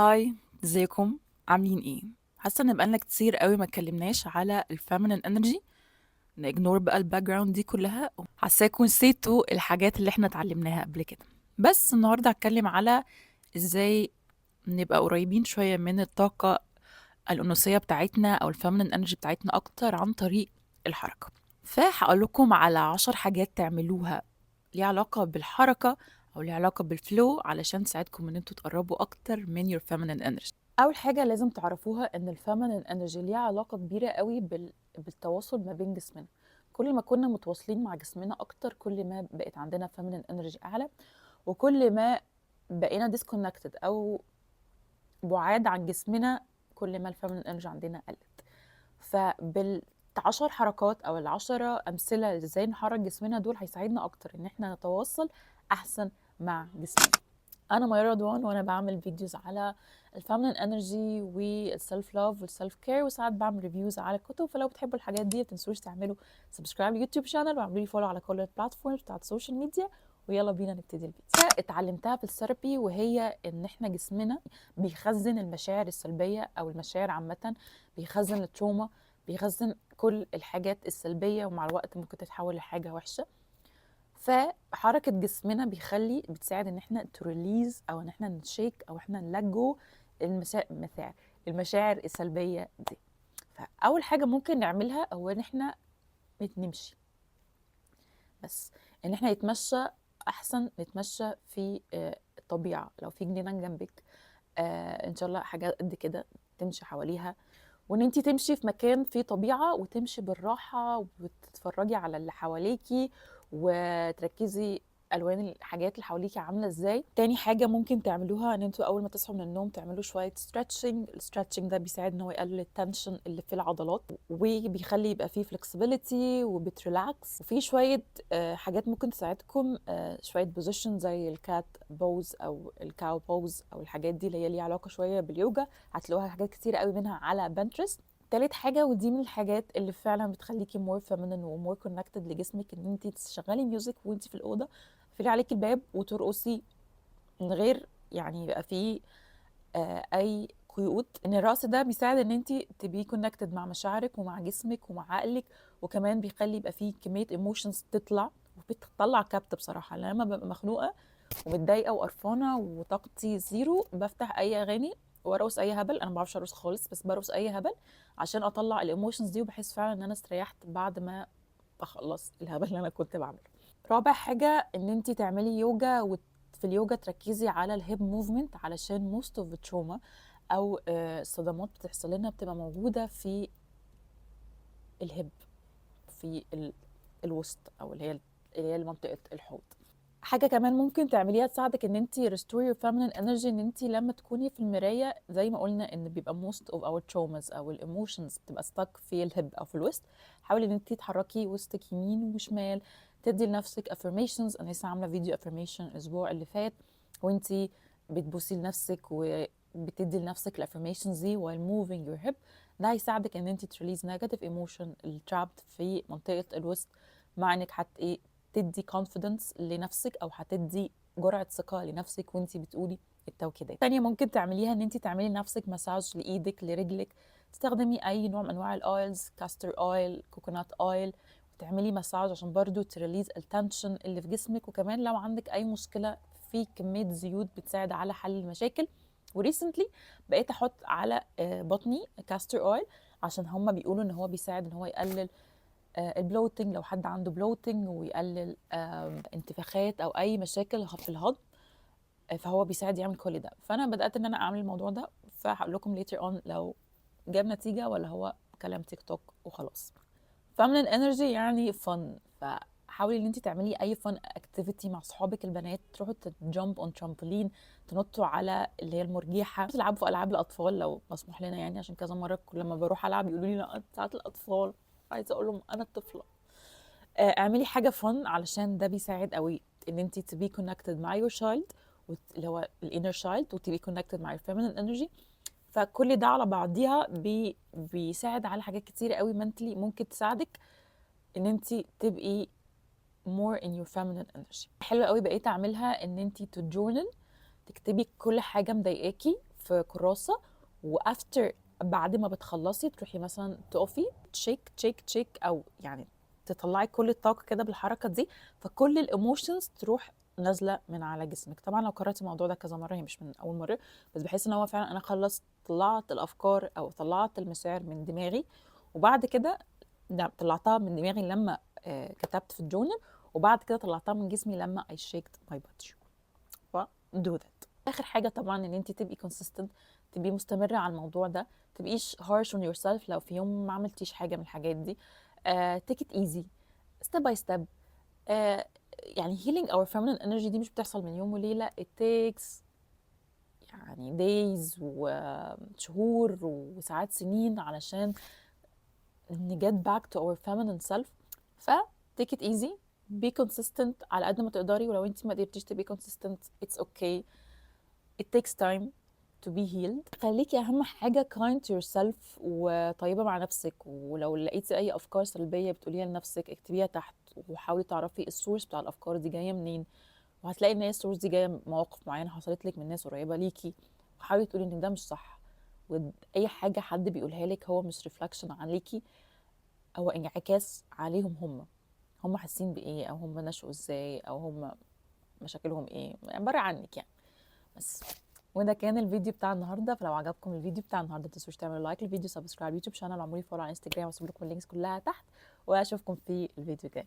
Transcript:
هاي، ازيكم؟ عاملين ايه؟ حاسه ان بقالنا كتير قوي ما اتكلمناش على الفيمينين انرجي. نيجنور بقى الباك جراوند دي كلها. حاساكم نسيتوا الحاجات اللي احنا اتعلمناها قبل كده. بس النهارده هتكلم على ازاي نبقى قريبين شويه من الطاقه الانوثيه بتاعتنا او الفيمينين انرجي بتاعتنا اكتر عن طريق الحركه. فهقول لكم على 10 حاجات تعملوها ليها علاقة بالحركة أو ليها علاقة بالفلو علشان تساعدكم إن انتوا تقربوا أكتر من your feminine energy. أول حاجة لازم تعرفوها إن ال feminine energy ليها علاقة كبيرة قوي بالتواصل ما بين جسمنا. كل ما كنا متواصلين مع جسمنا أكتر كل ما بقت عندنا feminine energy أعلى، وكل ما بقينا disconnected أو بعاد عن جسمنا كل ما ال feminine energy عندنا قلت. فبال10 حركات او ال10 امثله ازاي نحرك جسمنا دول هيساعدنا اكتر ان احنا نتواصل احسن مع جسمنا. انا ميرا رضوان وانا بعمل فيديوز على الفيمينين انرجي والسيلف لاف والسيلف كير، وساعات بعمل ريفيوز على كتب. فلو بتحبوا الحاجات دي ما تنسوش تعملوا سبسكرايب لليوتيوب شانل واعملوا لي فولو على كل البلاتفورمز بتاعت السوشيال ميديا. ويلا بينا نبتدي الفيديو. اتعلمتها في الثيرابي وهي ان احنا جسمنا بيخزن المشاعر السلبيه او المشاعر عامه، بيخزن التروما، بيخزن كل الحاجات السلبيه ومع الوقت ممكن تتحول لحاجه وحشه. فحركه جسمنا بتساعد ان احنا تريليز او ان احنا نشيك او احنا نلجو المشاعر السلبيه دي. فاول حاجه ممكن نعملها هو ان احنا نمشي، بس ان احنا نتمشى. احسن نتمشى في الطبيعه، لو في جنينه جنبك ان شاء الله حاجه قد كده تمشي حواليها، وان انت تمشي في مكان فيه طبيعه وتمشي بالراحه وتتفرجي على اللي حواليكي وتركزي الوان الحاجات اللي حواليكي عامله ازاي. تاني حاجه ممكن تعملوها ان انتوا اول ما تصحوا من النوم تعملوا شويه ستريتشنج. الستريتشنج ده بيساعد ان هو يقلل التنشن اللي في العضلات وبيخلي يبقى فيه فلكسبيليتي وبتريلاكس. وفي شويه حاجات ممكن تساعدكم، شويه بوزيشن زي الكات بوز او الكاو بوز او الحاجات دي اللي هي ليها علاقه شويه باليوجا. هتلاقوها حاجات كتير قوي منها على بنترست. تالت حاجة ودي من الحاجات اللي فعلا بتخليكي مور فيمينين ومور كونكتد لجسمك، ان انت تشغلي ميوزك وانت في الأوضة، تقفلي عليكي الباب وترقصي من غير يعني يبقى فيه اي قيود. ان الرقص ده بيساعد ان انت تبقي كونكتد مع مشاعرك ومع جسمك ومع عقلك، وكمان بيخلي يبقى فيه كمية ايموشنز تطلع وبتطلع كبت. بصراحة لما ببقى مخنوقة ومتضايقه وقرفانه وطاقتي زيرو بفتح اي اغاني وارقص اي هبل. انا ما بعرفش ارقص خالص بس برقص اي هبل عشان اطلع الايموشنز دي، وبحس فعلا ان انا استريحت بعد ما بخلص الهبل اللي انا كنت بعمله. رابع حاجه ان انت تعملي يوجا، وفي اليوجا تركزي على الهيب موفمنت علشان موست اوف تروما او الصدمات بتحصل لنا بتبقى موجوده في الهيب، في الوسط او اللي هي منطقه الحوض. حاجه كمان ممكن تعمليها تساعدك ان انت restore your feminine energy، ان انت لما تكوني في المرايه زي ما قلنا ان بيبقى most of our traumas او الايموشنز بتبقى stuck في الهب او في الوسط. حاولي ان انت تحركي وسطك يمين وشمال، تدي لنفسك affirmations. انا لسه عامله فيديو affirmation الاسبوع اللي فات وانت بتبوسي لنفسك وبتدي لنفسك الافرميشنز دي while moving your hip. ده هيساعدك ان انت تريليز نيجاتيف ايموشن الترابد في منطقه الوسط، مع انك ايه تدي confidence لنفسك او هتدي جرعه ثقه لنفسك وانت بتقولي التوكيدات. تانية ممكن تعمليها ان انت تعملي لنفسك مساج لايدك لرجلك، تستخدمي اي نوع من انواع الاويلز، كاستر اويل، كوكونات اويل، وتعملي مساج عشان برضو تريليز التنشن اللي في جسمك. وكمان لو عندك اي مشكله في كميه زيوت بتساعد على حل المشاكل. وريسنتلي بقيت احط على بطني كاستر اويل عشان هما بيقولوا ان هو بيساعد ان هو يقلل البلوتنج لو حد عنده بلوتنج، ويقلل انتفاخات او اي مشاكل في الهضم. فهو بيساعد يعمل كل ده. فانا بدات ان انا اعمل الموضوع ده، فهقول لكم later on لو جاب نتيجه ولا هو كلام تيك توك وخلاص. feminine energy يعني فن، فحاولي ان انت تعملي اي فن اكتيفيتي مع صحابك البنات، تروحوا تجامب اون ترامبولين، تنطوا على اللي هي المرجيحه، تلعبوا في العاب الاطفال لو مسموح لنا يعني، عشان كذا مره لما بروح العب يقولوا لي لا بتاعت الاطفال. عايزه اقول لهم انا الطفله. اعملي حاجه فن علشان ده بيساعد قوي ان انت تبي كونكتد مع يور شايلد اللي هو الانر شايلد، وتبي كونكتد مع الفيمينين انرجي. فكل ده على بعضيها بيساعد على حاجات كتيره قوي منتلي ممكن تساعدك ان انت تبقي more in your feminine energy. حلوه قوي بقيت اعملها ان انت تجورنال، تكتبي كل حاجه مضايقاكي في كراسة، وافتر بعد ما بتخلصي تروحي مثلا تقفي تشيك تشيك تشيك، او يعني تطلعي كل الطاقة كده بالحركة دي، فكل الايموشنز تروح نازلة من على جسمك. طبعا لو كررتي الموضوع ده كذا مرة، هي مش من اول مرة، بس بحس ان هو فعلا انا خلصت طلعت الافكار او طلعت المشاعر من دماغي، وبعد كده طلعتها من دماغي لما كتبت في الجورنال، وبعد كده طلعتها من جسمي لما I shaked my body. ف do that. اخر حاجه طبعا ان انت تبقي consistent، تبقي مستمره على الموضوع ده، تبقيش harsh on yourself لو في يوم ما عملتيش حاجه من الحاجات دي. take it easy step by step. يعني healing our feminine energy دي مش بتحصل من يوم وليله، it takes يعني days وشهور وساعات سنين علشان get back to our feminine self. ف take it easy, be consistent على قد ما تقدري، ولو انت ما قدرتيش تبقي consistent it's okay, it takes time to be healed. خليكي اهم حاجة kind to yourself وطيبة مع نفسك، ولو لقيتي اي افكار سلبية بتقوليها لنفسك اكتبيها تحت، وحاولي تعرفي السورس بتاع الافكار دي جاية منين، وهتلاقي ان هي السورس دي جاية من مواقف معينة حصلت لك من ناس قريبة ليكي، وحاولي تقولي ان ده مش صح، واي حاجة حد بيقولها لك هو مش ريفلكشن عليكي، هو انعكاس عليهم، هم حاسين بايه، او هم نشأوا ازاي، او هم مشاكلهم ايه، عبارة عنك يعني. بس وده كان الفيديو بتاع النهارده. فلو عجبكم الفيديو بتاع النهارده متنسوش تعملوا لايك للفيديو، سبسكرايب يوتيوب شانل، وعملوا لي فولو على انستجرام، واسيب لكم اللينكس كلها تحت، واشوفكم في الفيديو الجاي.